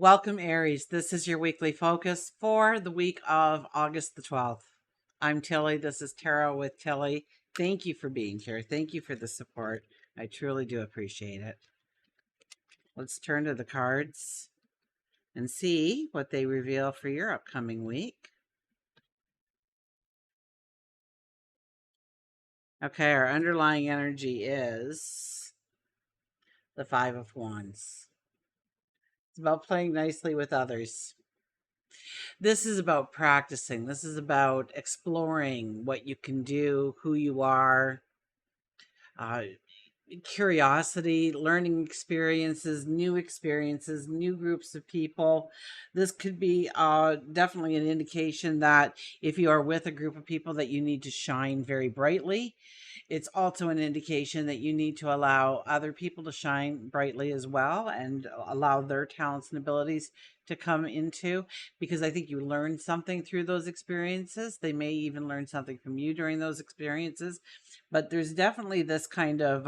Welcome, Aries. This is your weekly focus for the week of August the 12th. I'm Tilly. This is Tarot with Tilly. Thank you for being here. Thank you for the support. I truly do appreciate it. Let's turn to the cards and see what they reveal for your upcoming week. Okay, our underlying energy is the Five of Wands. It's about playing nicely with others. This is about practicing. This is about exploring what you can do, who you are, uh, curiosity, learning experiences, new groups of people. This could be definitely an indication that if you are with a group of people that you need to shine very brightly. It's also an indication that you need to allow other people to shine brightly as well and allow their talents and abilities to come into, because I think you learn something through those experiences. They may even learn something from you during those experiences, but there's definitely this kind of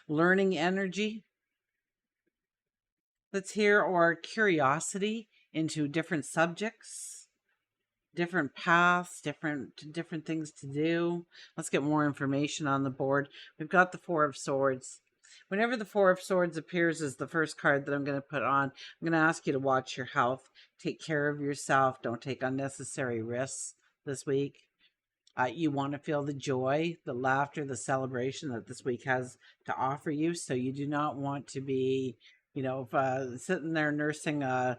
learning energy that's here, or curiosity into different subjects, different paths, different things to do. Let's get more information on the board. We've got the Four of Swords. Whenever the Four of Swords appears as the first card that I'm going to put on, I'm going to ask you to watch your health, take care of yourself, don't take unnecessary risks this week. You want to feel the joy, the laughter, the celebration that this week has to offer you. So you do not want to be, sitting there nursing a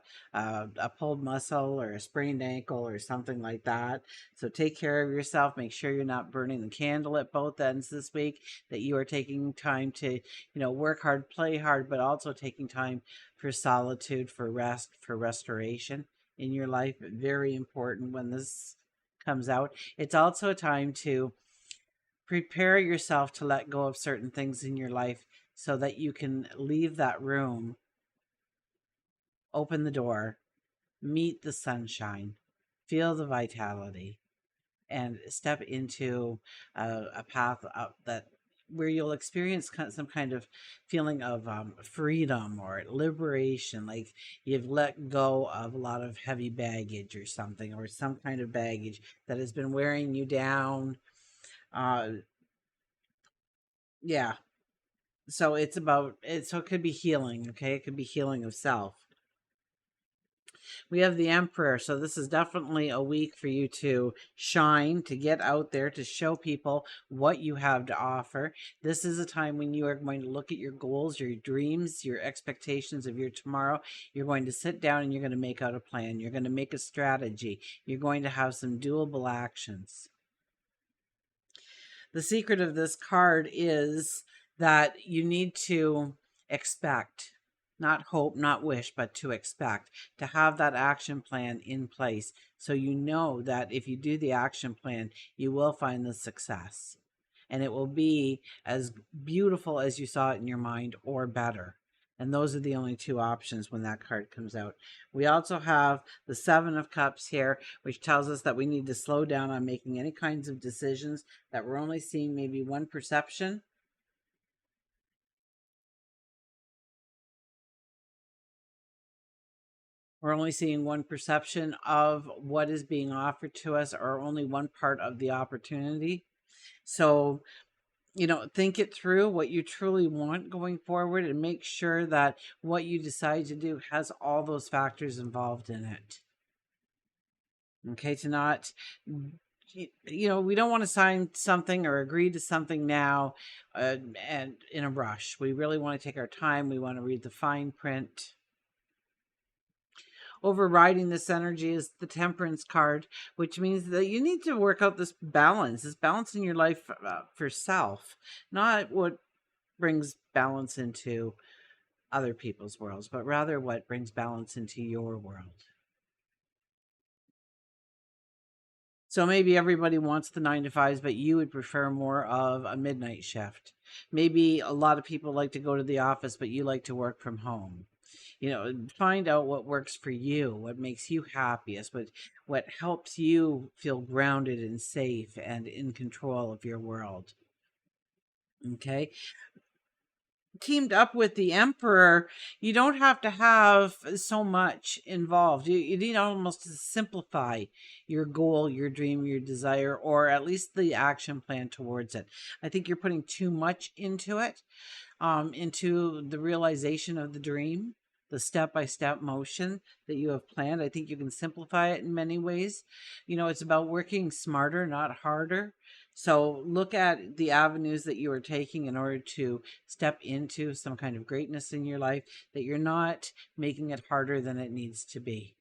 pulled muscle or a sprained ankle or something like that. So take care of yourself. Make sure you're not burning the candle at both ends this week, that you are taking time to, work hard, play hard, but also taking time for solitude, for rest, for restoration in your life. Very important when this comes out. It's also a time to prepare yourself to let go of certain things in your life so that you can leave that room, open the door, meet the sunshine, feel the vitality, and step into a path that where you'll experience some kind of feeling of freedom or liberation, like you've let go of a lot of heavy baggage or something, or some kind of baggage that has been wearing you down. uh yeah, so it's about it, so it could be healing. Okay, it could be healing of self. We have the Emperor. So this is definitely a week for you to shine, to get out there, to show people what you have to offer. This is a time when you are going to look at your goals, your dreams, your expectations of your tomorrow. You're going to sit down and you're going to make out a plan. You're going to make a strategy. You're going to have some doable actions. The secret of this card is that you need to expect, not hope, not wish, but to expect, to have that action plan in place. So you know that if you do the action plan, you will find the success. And it will be as beautiful as you saw it in your mind, or better. And those are the only two options when that card comes out. We also have the Seven of Cups here, which tells us that we need to slow down on making any kinds of decisions, that we're only seeing maybe one perception. We're only seeing one perception of what is being offered to us, or only one part of the opportunity. So, think it through, what you truly want going forward, and make sure that what you decide to do has all those factors involved in it. Okay, to not, we don't want to sign something or agree to something now and in a rush. We really want to take our time. We want to read the fine print. Overriding this energy is the Temperance card, which means that you need to work out this balance in your life for self, not what brings balance into other people's worlds, but rather what brings balance into your world. So maybe everybody wants the 9 to 5s, but you would prefer more of a midnight shift. Maybe a lot of people like to go to the office, but you like to work from home. Find out what works for you, what makes you happiest, what helps you feel grounded and safe and in control of your world. Okay. teamed up with the emperor, you don't have to have so much involved. You need almost to simplify your goal, your dream, your desire, or at least the action plan towards it. I think you're putting too much into it, into the realization of the dream, the step-by-step motion that you have planned. I think you can simplify it in many ways. It's about working smarter, not harder. So look at the avenues that you are taking in order to step into some kind of greatness in your life, that you're not making it harder than it needs to be.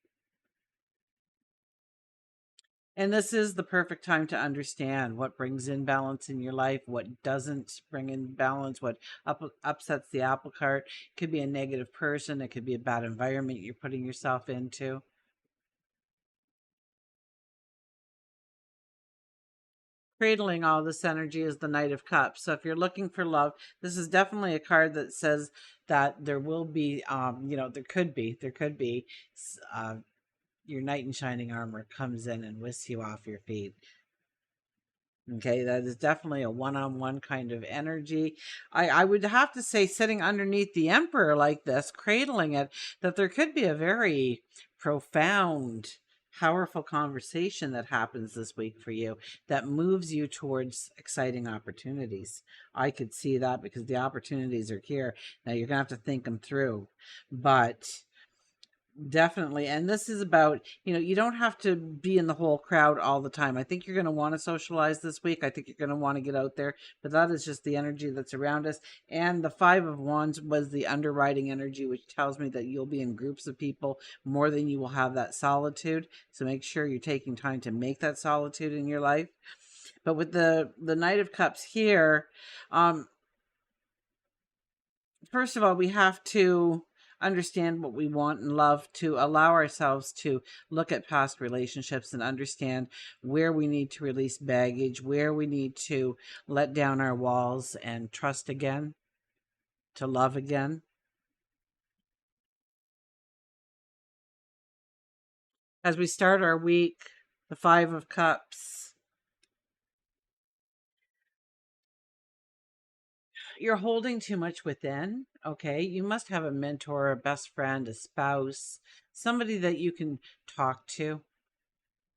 And this is the perfect time to understand what brings in balance in your life, what doesn't bring in balance, what upsets the apple cart. It could be a negative person, it could be a bad environment you're putting yourself into. Cradling all this energy is the Knight of Cups. So if you're looking for love, this is definitely a card that says that there will be, there could be, uh, your knight in shining armor comes in and whisks you off your feet. Okay, that is definitely a one-on-one kind of energy. I would have to say, sitting underneath the emperor like this, cradling it, that there could be a very profound, powerful conversation that happens this week for you that moves you towards exciting opportunities. I could see that because the opportunities are here. Now you're gonna have to think them through, but definitely. And this is about, you don't have to be in the whole crowd all the time. I think you're going to want to socialize this week. I think you're going to want to get out there, but that is just the energy that's around us. And the Five of Wands was the underwriting energy, which tells me that you'll be in groups of people more than you will have that solitude. So make sure you're taking time to make that solitude in your life. But with the Knight of Cups here, um, first of all, we have to understand what we want in love, to allow ourselves to look at past relationships and understand where we need to release baggage, where we need to let down our walls and trust again, to love again. As we start our week, the Five of Cups, you're holding too much within. Okay, you must have a mentor, a best friend, a spouse, somebody that you can talk to.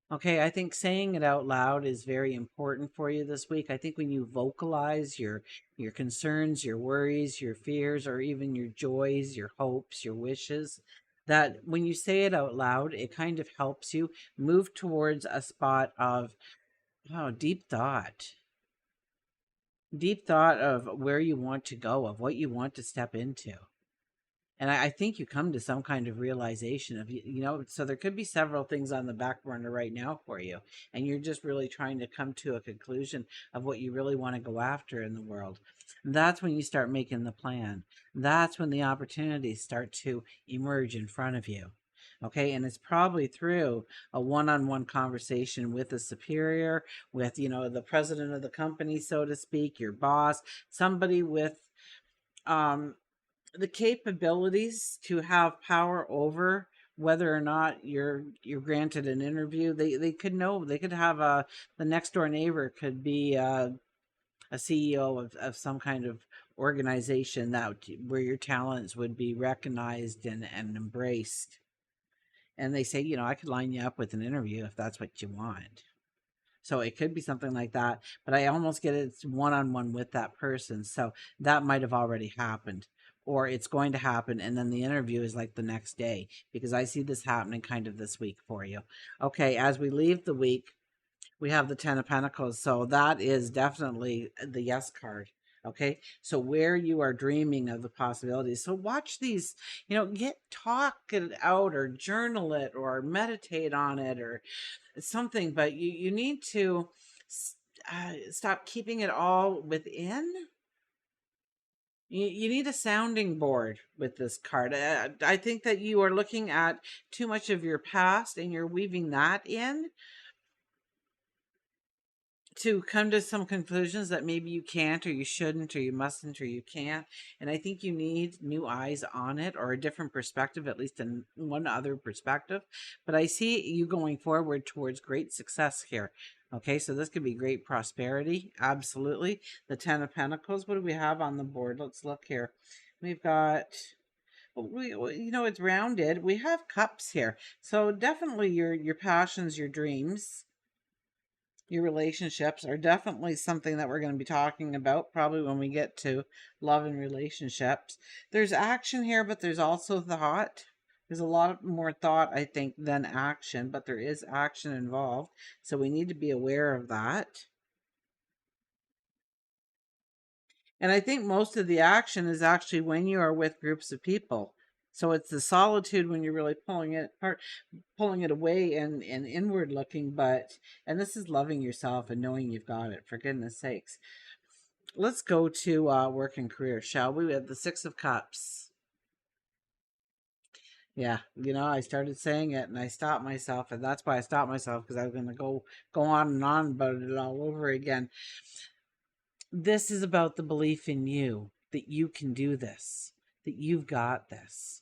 Okay, I think saying it out loud is very important for you this week. I think when you vocalize your concerns, your worries, your fears, or even your joys, your hopes, your wishes, that when you say it out loud, it kind of helps you move towards a spot of, oh, deep thought of where you want to go, of what you want to step into. And I think you come to some kind of realization of, so there could be several things on the back burner right now for you. And you're just really trying to come to a conclusion of what you really want to go after in the world. And that's when you start making the plan. That's when the opportunities start to emerge in front of you. Okay. And it's probably through a one-on-one conversation with a superior, with, the president of the company, so to speak, your boss, somebody with, um, the capabilities to have power over whether or not you're granted an interview. They could know, they could have the next door neighbor could be a CEO of some kind of organization that where your talents would be recognized and embraced. And they say, I could line you up with an interview if that's what you want. So it could be something like that, but I almost get it's one-on-one with that person. So that might have already happened, or it's going to happen. And then the interview is like the next day, because I see this happening kind of this week for you. Okay. As we leave the week, we have the 10 of Pentacles. So that is definitely the yes card. Okay. So where you are dreaming of the possibilities. So watch these, talk it out or journal it or meditate on it or something, but you need to stop keeping it all within. You need a sounding board with this card. I think that you are looking at too much of your past and you're weaving that in to come to some conclusions that maybe you can't or you shouldn't or you mustn't or you can't. And I think you need new eyes on it, or a different perspective, at least in one other perspective. But I see you going forward towards great success here. Okay, so this could be great prosperity. Absolutely. The 10 of Pentacles. What do we have on the board? Let's look here. We've got, it's rounded. We have cups here. So definitely your passions, your dreams, your relationships are definitely something that we're going to be talking about probably when we get to love and relationships. There's action here, but there's also thought. There's a lot more thought, I think, than action, but there is action involved. So we need to be aware of that. And I think most of the action is actually when you are with groups of people. So it's the solitude when you're really pulling it apart, pulling it away and inward looking. And this is loving yourself and knowing you've got it, for goodness sakes. Let's go to work and career, shall we? We have the Six of Cups. Yeah, I started saying it and I stopped myself, and that's why I stopped myself, because I was going to go on and on about it all over again. This is about the belief in you, that you can do this, that you've got this.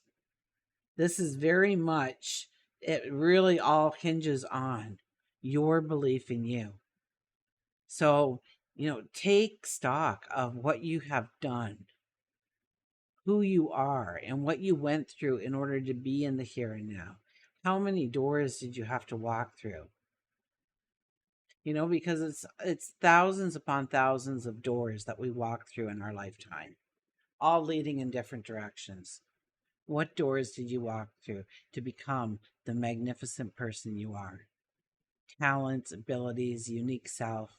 This is very much, it really all hinges on your belief in you. So, take stock of what you have done, who you are, and what you went through in order to be in the here and now. How many doors did you have to walk through? Because it's thousands upon thousands of doors that we walk through in our lifetime, all leading in different directions. What doors did you walk through to become the magnificent person you are? Talents, abilities, unique self.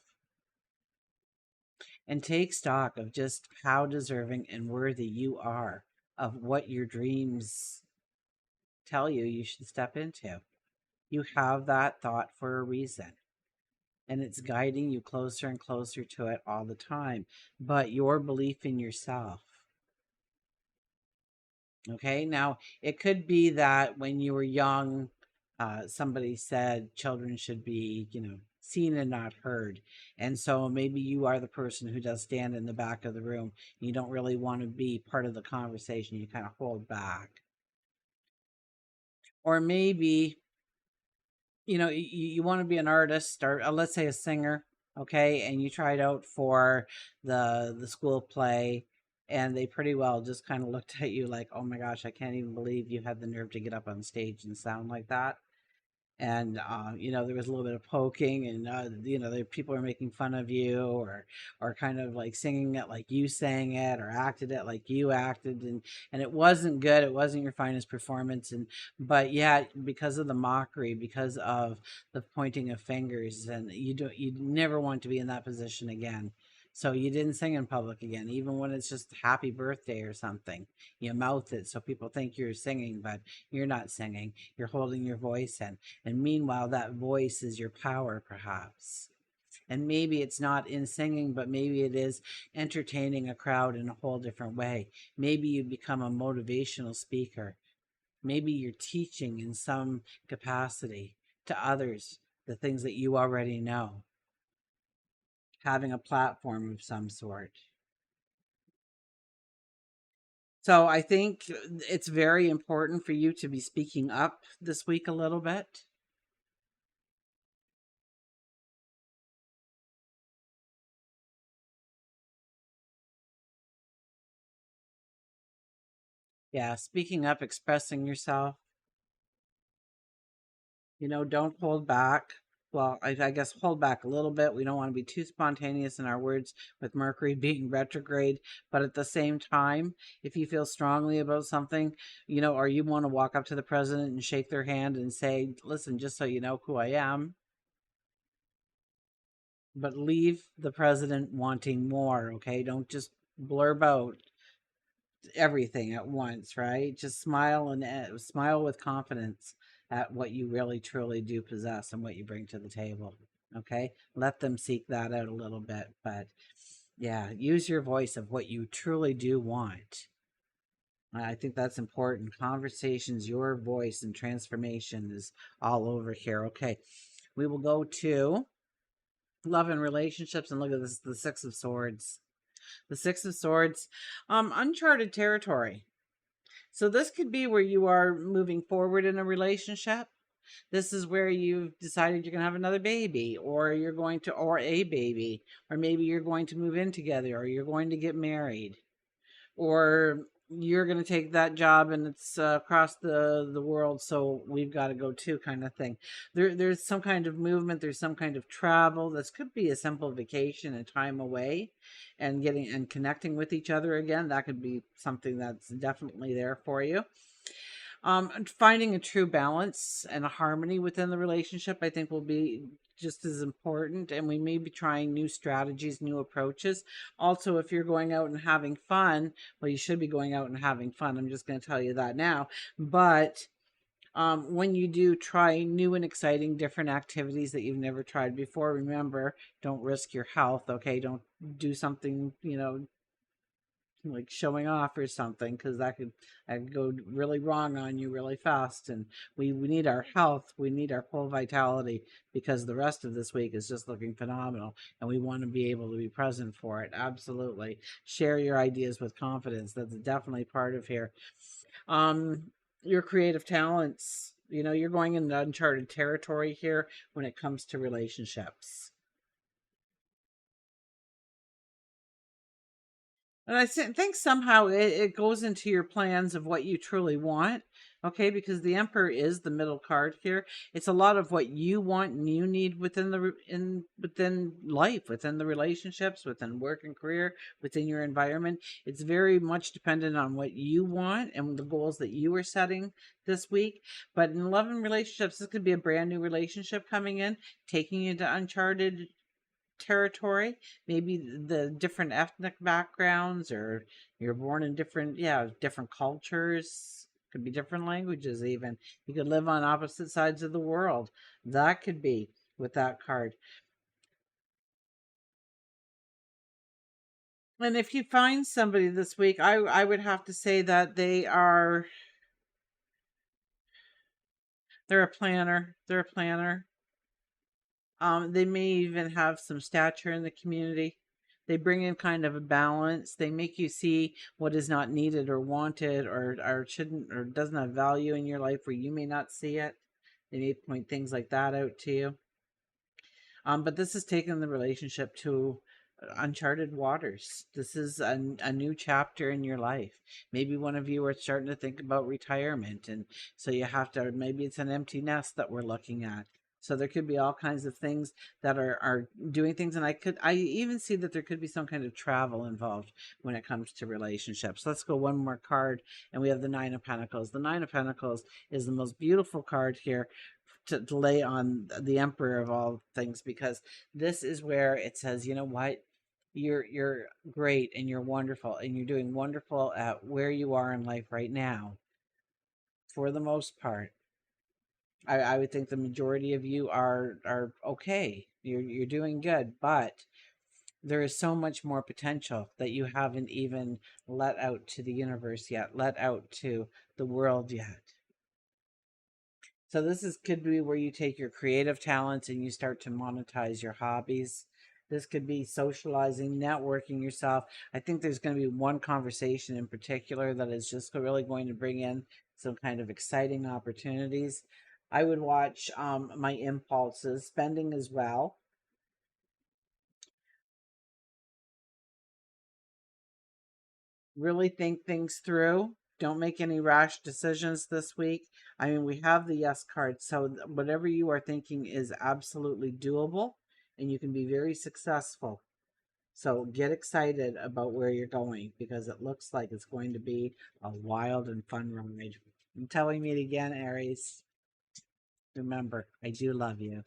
And take stock of just how deserving and worthy you are of what your dreams tell you should step into. You have that thought for a reason, and it's guiding you closer and closer to it all the time. But your belief in yourself. Okay, now it could be that when you were young, somebody said children should be, seen and not heard. And so maybe you are the person who does stand in the back of the room. You don't really want to be part of the conversation. You kind of hold back. Or maybe, you want to be an artist, or let's say a singer, okay, and you tried out for the school play, and they pretty well just kind of looked at you like, oh my gosh, I can't even believe you had the nerve to get up on stage and sound like that. And there was a little bit of poking, and the people are making fun of you, or kind of like singing it like you sang it, or acted it like you acted, and it wasn't good. It wasn't your finest performance. But yeah, because of the mockery, because of the pointing of fingers, and you never want to be in that position again. So you didn't sing in public again, even when it's just happy birthday or something. You mouth it so people think you're singing, but you're not singing. You're holding your voice in. And meanwhile, that voice is your power, perhaps. And maybe it's not in singing, but maybe it is entertaining a crowd in a whole different way. Maybe you become a motivational speaker. Maybe you're teaching in some capacity to others the things that you already know, having a platform of some sort. So I think it's very important for you to be speaking up this week a little bit. Yeah, speaking up, expressing yourself. Don't hold back. Well, I guess hold back a little bit. We don't want to be too spontaneous in our words with Mercury being retrograde. But at the same time, if you feel strongly about something, or you want to walk up to the president and shake their hand and say, listen, just so you know who I am, but leave the president wanting more, okay? Don't just blurb out everything at once, right? Just smile and smile with confidence at what you really truly do possess and what you bring to the table. Okay, let them seek that out a little bit, but yeah, use your voice of what you truly do want. I think that's important. Conversations, your voice, and transformation is all over here. Okay, we will go to Love and relationships, and look at this, the Six of Swords. The Six of Swords, uncharted territory. So this could be where you are moving forward in a relationship. This is where you've decided you're going to have another baby, or you're going to, or a baby, or maybe you're going to move in together, or you're going to get married, or you're going to take that job and it's across the world, so we've got to go too, kind of thing. There's some kind of movement, there's some kind of travel. This could be a simple vacation, a time away, and getting and connecting with each other again. That could be something that's definitely there for you. Finding a true balance and a harmony within the relationship, I think, will be just as important. And we may be trying new strategies, new approaches. Also, if you're going out and having fun, well, you should be going out and having fun. I'm just going to tell you that now. But when you do try new and exciting different activities that you've never tried before, remember, don't risk your health. Okay, don't do something, like showing off or something, because that could go really wrong on you really fast. And we need our health, we need our full vitality, because the rest of this week is just looking phenomenal, and we want to be able to be present for it. Absolutely. Share your ideas with confidence. That's definitely part of here. Your creative talents, you're going into uncharted territory here when it comes to relationships. And think somehow it goes into your plans of what you truly want. Okay, because the Emperor is the middle card here. It's a lot of what you want and you need within life, within the relationships, within work and career, within your environment. It's very much dependent on what you want and the goals that you are setting this week. But in love and relationships, this could be a brand new relationship coming in, taking you to uncharted territory, maybe the different ethnic backgrounds, or you're born in different cultures, could be different languages. Even you could live on opposite sides of the world. That could be with that card. And if you find somebody this week, I would have to say that they're a planner. They're a planner. They may even have some stature in the community. They bring in kind of a balance. They make you see what is not needed or wanted, or shouldn't, or doesn't have value in your life where you may not see it. They may point things like that out to you. But this has taken the relationship to uncharted waters. This is a new chapter in your life. Maybe one of you are starting to think about retirement, and so you have to, maybe it's an empty nest that we're looking at. So there could be all kinds of things that are doing things, and I even see that there could be some kind of travel involved when it comes to relationships. Let's go one more card, and we have the Nine of Pentacles. The Nine of Pentacles is the most beautiful card here to lay on the Emperor of all things, because this is where it says, you know what, you're great and you're wonderful and you're doing wonderful at where you are in life right now. For the most part, I would think the majority of you are okay. You're doing good, but there is so much more potential that you haven't even let out to the universe yet, let out to the world yet. So this could be where you take your creative talents and you start to monetize your hobbies. This could be socializing, networking yourself. I think there's going to be one conversation in particular that is just really going to bring in some kind of exciting opportunities. I would watch my impulses, spending as well. Really think things through. Don't make any rash decisions this week. I mean, we have the yes card, so whatever you are thinking is absolutely doable, and you can be very successful. So get excited about where you're going, because it looks like it's going to be a wild and fun ride. Until we meet again, Aries, remember, I do love you.